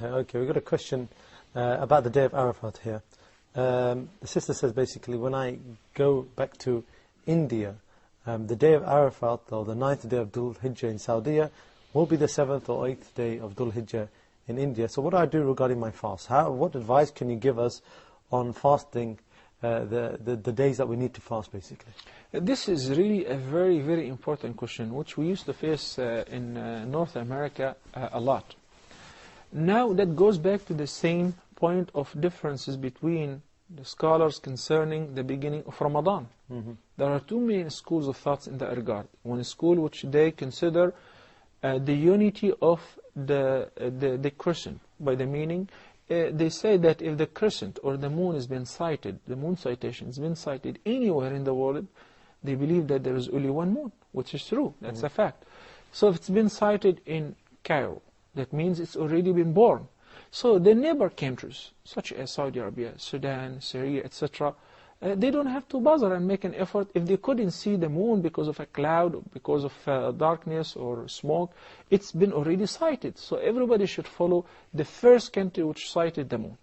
Okay, we've got a question about the day of Arafat here. The sister says basically, when I go back to India, the day of Arafat, or the 9th day of Dhul Hijjah in Saudi, will be the 7th or 8th day of Dhul Hijjah in India. So what do I do regarding my fast? What advice can you give us on fasting the days that we need to fast, basically? This is really a very, very important question, which we used to face in North America a lot. Now that goes back to the same point of differences between the scholars concerning the beginning of Ramadan. There are two main schools of thoughts in that regard. One school which they consider the unity of the crescent, by the meaning they say that if the crescent or the moon has been sighted, the moon citation has been sighted anywhere in the world, they believe that there is only one moon, which is true. That's a fact. So if it's been sighted in Cairo, that means it's already been born. So the neighbor countries, such as Saudi Arabia, Sudan, Syria, etc., they don't have to bother and make an effort. If they couldn't see the moon because of a cloud, or because of darkness or smoke, it's been already sighted. So everybody should follow the first country which sighted the moon,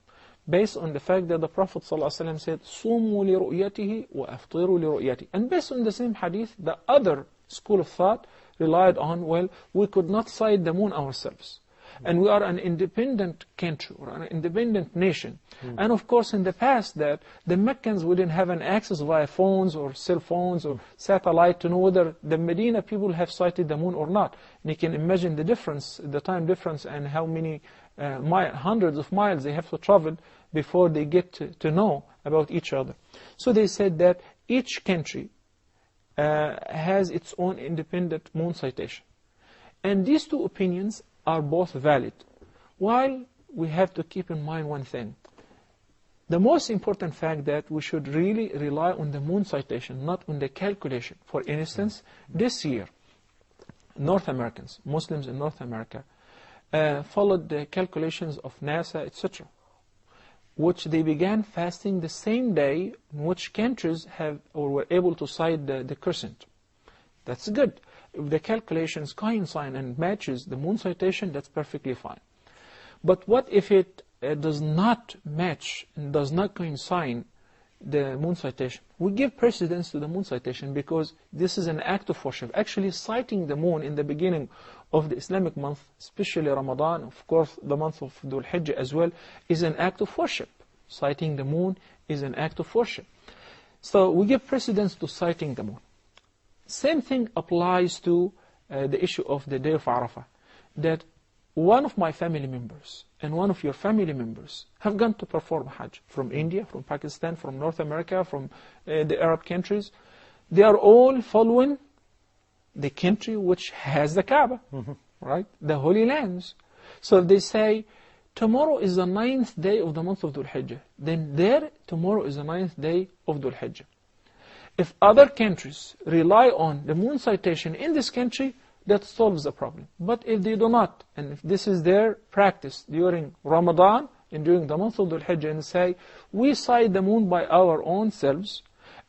based on the fact that the Prophet ﷺ said, "Sumu li ru'yatihi wa aftiru li ru'yatihi." And based on the same hadith, the other school of thought relied on, well, we could not sight the moon ourselves. And we are an independent country, or an independent nation. And of course, in the past, that the Meccans wouldn't have an access via phones or cell phones or satellite to know whether the Medina people have sighted the moon or not. And you can imagine the difference, the time difference, and how many hundreds of miles they have to travel before they get to know about each other. So they said that each country has its own independent moon citation. And these two opinions are both valid. While we have to keep in mind one thing. The most important fact that we should really rely on the moon citation, not on the calculation. For instance, this year, North Americans, Muslims in North America, followed the calculations of NASA, etc., which they began fasting the same day in which countries have or were able to sight the crescent. That's good. If the calculations coincide and matches the moon citation, that's perfectly fine. But what if it does not match and does not coincide the moon citation? We give precedence to the moon citation because this is an act of worship. Actually, sighting the moon in the beginning of the Islamic month, especially Ramadan, of course the month of Dhul Hijjah as well, is an act of worship. Sighting the moon is an act of worship. So we give precedence to sighting the moon. Same thing applies to the issue of the day of Arafah. That one of my family members and one of your family members have gone to perform Hajj from India, from Pakistan, from North America, from the Arab countries. They are all following the country which has the Kaaba, right? The Holy Lands. So if they say, tomorrow is the 9th day of the month of Dhul Hijjah, then there, tomorrow is the 9th day of Dhul Hijjah. If other countries rely on the moon citation in this country, that solves the problem. But if they do not, and if this is their practice during Ramadan and during the month of Dhul Hijjah, and say, we sight the moon by our own selves,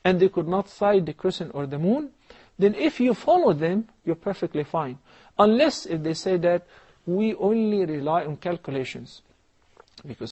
and they could not sight the crescent or the moon, then if you follow them, you're perfectly fine. Unless if they say that we only rely on calculations. Because